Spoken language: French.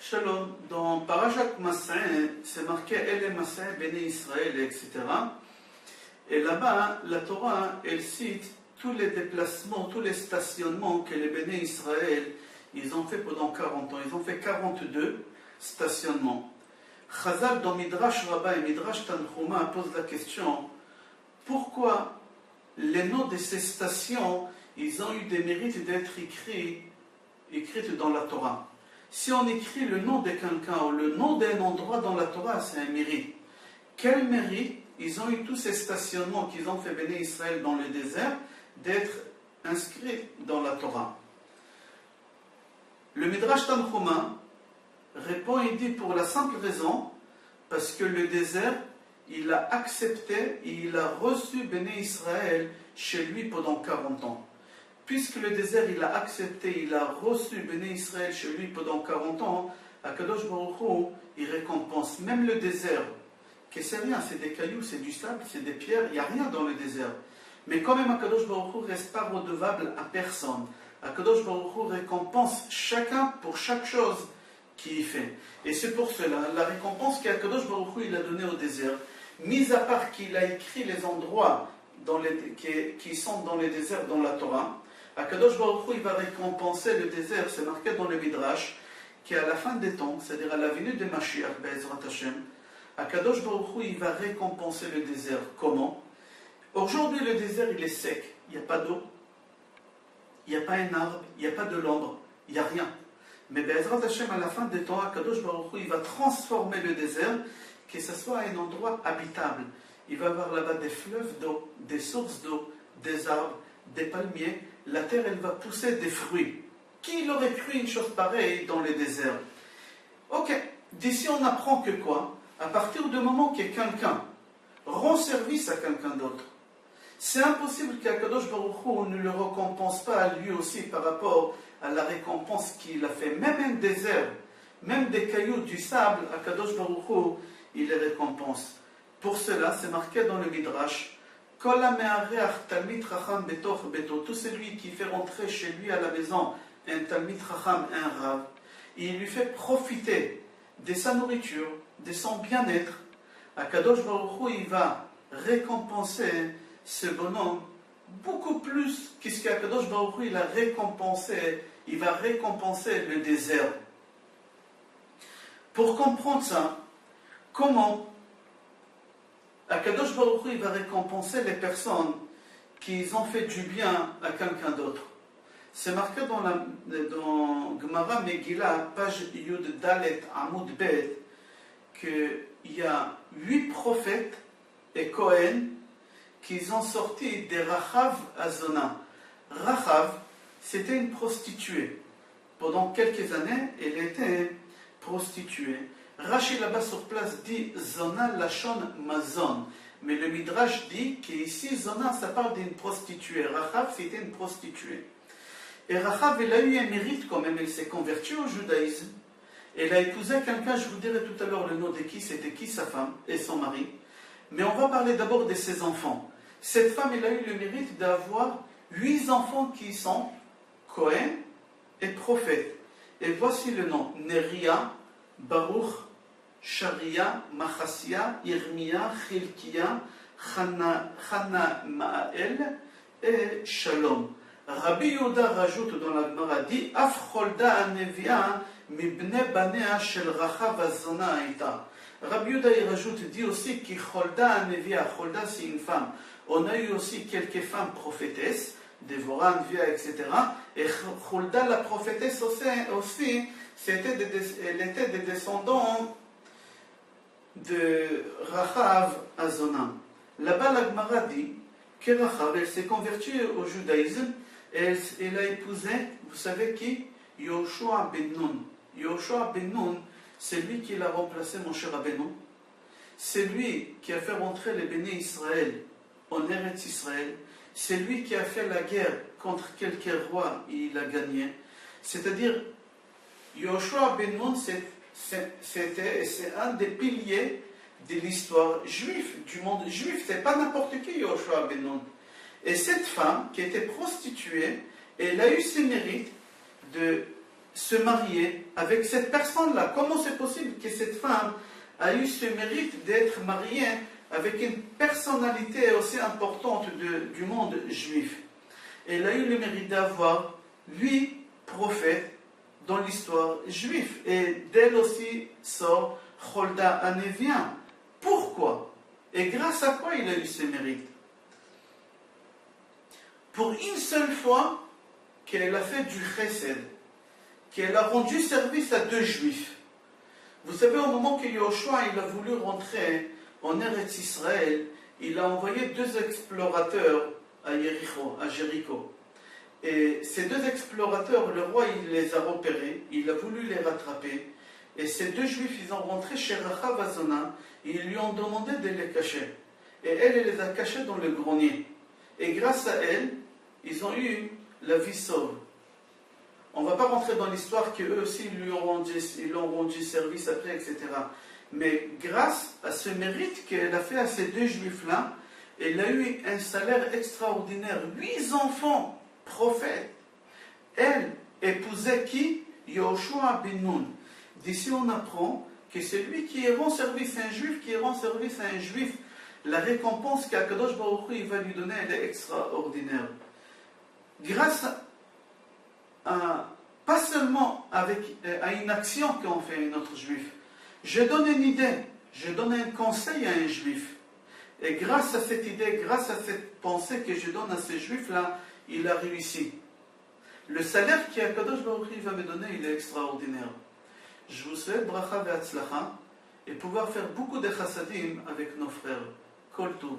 Shalom, dans Parashat Mas'eh, c'est marqué Elle Mas'eh, Béné Israël, etc. Et là-bas, la Torah, elle cite tous les déplacements, tous les stationnements que les Béné Israël, ils ont fait pendant 40 ans. Ils ont fait 42 stationnements. Chazal, dans Midrash Rabbah et Midrash Tanchuma, pose la question pourquoi les noms de ces stations, ils ont eu des mérites d'être écrites dans la Torah. Si on écrit le nom de quelqu'un ou le nom d'un endroit dans la Torah, c'est un mérite. Quel mérite ils ont eu tous ces stationnements qu'ils ont fait Béné Israël dans le désert d'être inscrits dans la Torah? Le Midrash Tanchuma répond, il dit pour la simple raison, parce que le désert, il a accepté et il a reçu Béné Israël chez lui pendant 40 ans. Puisque le désert, il a accepté, il a reçu Béné Israël chez lui pendant 40 ans, Akadosh Baruch Hu, il récompense même le désert, que c'est rien, c'est des cailloux, c'est du sable, c'est des pierres, il n'y a rien dans le désert. Mais quand même, Akadosh Baruch Hu ne reste pas redevable à personne. Akadosh Baruch Hu récompense chacun pour chaque chose qu'il fait. Et c'est pour cela, la récompense qu'Akadosh Baruch Hu il a donnée au désert, mis à part qu'il a écrit les endroits qui sont dans les déserts dans la Torah, Akadosh Baruch Hu il va récompenser le désert, c'est marqué dans le Midrash, qu'à la fin des temps, c'est-à-dire à la venue de Mashiach, Be'ezrat Hashem, Akadosh Baruch Hu il va récompenser le désert. Comment? Aujourd'hui le désert il est sec, il n'y a pas d'eau, il n'y a pas un arbre, il n'y a pas de l'ombre, il n'y a rien. Mais Be'ezrat Hashem, à la fin des temps, Akadosh Baruch Hu il va transformer le désert, que ce soit un endroit habitable. Il va y avoir là-bas des fleuves d'eau, des sources d'eau, des arbres, des palmiers. La terre, elle va pousser des fruits. Qui aurait cru une chose pareille dans les déserts? Ok, d'ici on apprend que quoi? À partir du moment que quelqu'un rend service à quelqu'un d'autre, c'est impossible qu'Akadosh Baruch Hu ne le récompense pas lui aussi par rapport à la récompense qu'il a fait. Même un désert, même des cailloux, du sable, Akadosh Baruch Hu, il les récompense. Pour cela, c'est marqué dans le Midrash, tout celui qui fait rentrer chez lui à la maison un Talmid Chacham, un Rav, il lui fait profiter de sa nourriture, de son bien-être, Akadosh Baruch Hu, il va récompenser ce bonhomme beaucoup plus qu'est-ce qu'Akadosh Baruch Hu, il a récompensé, il va récompenser le désert. Pour comprendre ça, comment Akadosh Baruch Hu, il va récompenser les personnes qui ont fait du bien à quelqu'un d'autre. C'est marqué dans Gemara Megillah, page Yud Dalet Amud Bet, qu'il y a 8 prophètes et Kohen qui ont sorti des Rachav à Zona. Rachav, c'était une prostituée. Pendant quelques années, elle était prostituée. Rashi là-bas sur place dit Zona Lachon Mazon. Mais le Midrash dit qu'ici Zona ça parle d'une prostituée. Rachav c'était une prostituée. Et Rachav elle a eu un mérite quand même, elle s'est convertie au judaïsme. Elle a épousé quelqu'un, je vous dirai tout à l'heure le nom de qui, c'était qui sa femme et son mari. Mais on va parler d'abord de ses enfants. Cette femme elle a eu le mérite d'avoir 8 enfants qui sont Kohen et prophètes. Et voici le nom, Neria, Baruch, Sharia, Machasia, Irmia, Chilkia, Chana Ma'el et Shalom. Rabbi Yehuda rajoute dans la Gemara dit Af Cholda Anevia Mibne Banea Shel Rachav Azona Aïta. Rabbi Yehuda il rajoute dit aussi que Cholda Anevia, Cholda c'est une femme. On a eu aussi quelques femmes prophétesses, Dévorah, Anvia, etc. Et Cholda la prophétesse aussi elle était des descendants de Rachav Azona. Là-bas, la Gemara dit que Rachav, elle s'est convertie au judaïsme et elle a épousé, vous savez qui? Yoshua ben Nun. Yoshua ben Nun, c'est lui qui l'a remplacé, mon cher Rabbeinu. C'est lui qui a fait rentrer les bénis Israël en Eretz Israël. C'est lui qui a fait la guerre contre quelques rois et il a gagné. C'est-à-dire, Yoshua ben Nun, c'est un des piliers de l'histoire juive, du monde juif. C'est pas n'importe qui, Yoshua ben Nun. Et cette femme qui était prostituée, elle a eu ce mérite de se marier avec cette personne-là. Comment c'est possible que cette femme a eu ce mérite d'être mariée avec une personnalité aussi importante du monde juif? Elle a eu le mérite d'avoir 8 prophètes dans l'histoire juive. Et d'elle aussi sort Cholda Anévien. Pourquoi? Et grâce à quoi il a eu ce mérite? Pour une seule fois qu'elle a fait du chesed, qu'elle a rendu service à 2 juifs. Vous savez, au moment que Yoshua il a voulu rentrer en Eretz Israël, il a envoyé 2 explorateurs à Jéricho. Et ces 2 explorateurs, le roi il les a repérés, il a voulu les rattraper. Et ces 2 juifs, ils ont rentré chez Rachav Azona et ils lui ont demandé de les cacher. Et elle les a cachés dans le grenier. Et grâce à elle, ils ont eu la vie sauve. On ne va pas rentrer dans l'histoire qu'eux aussi lui ont rendu service après, etc. Mais grâce à ce mérite qu'elle a fait à ces 2 juifs-là, elle a eu un salaire extraordinaire. 8 enfants, prophètes. Elle épousait qui? Yoshua ben Nun. D'ici on apprend que celui qui rend service à un juif, qui rend service à un juif, la récompense qu'Akadosh Baruch Hu il va lui donner, elle est extraordinaire. Grâce pas seulement à une action qu'ont fait un autre juif. Je donne une idée, je donne un conseil à un juif. Et grâce à cette idée, grâce à cette pensée que je donne à ce juif-là, il a réussi. Le salaire qu'Akadosh Baruch Hu va me donner, il est extraordinaire. Je vous souhaite bracha ve'atzlacha et pouvoir faire beaucoup de chassadim avec nos frères. Kol tov.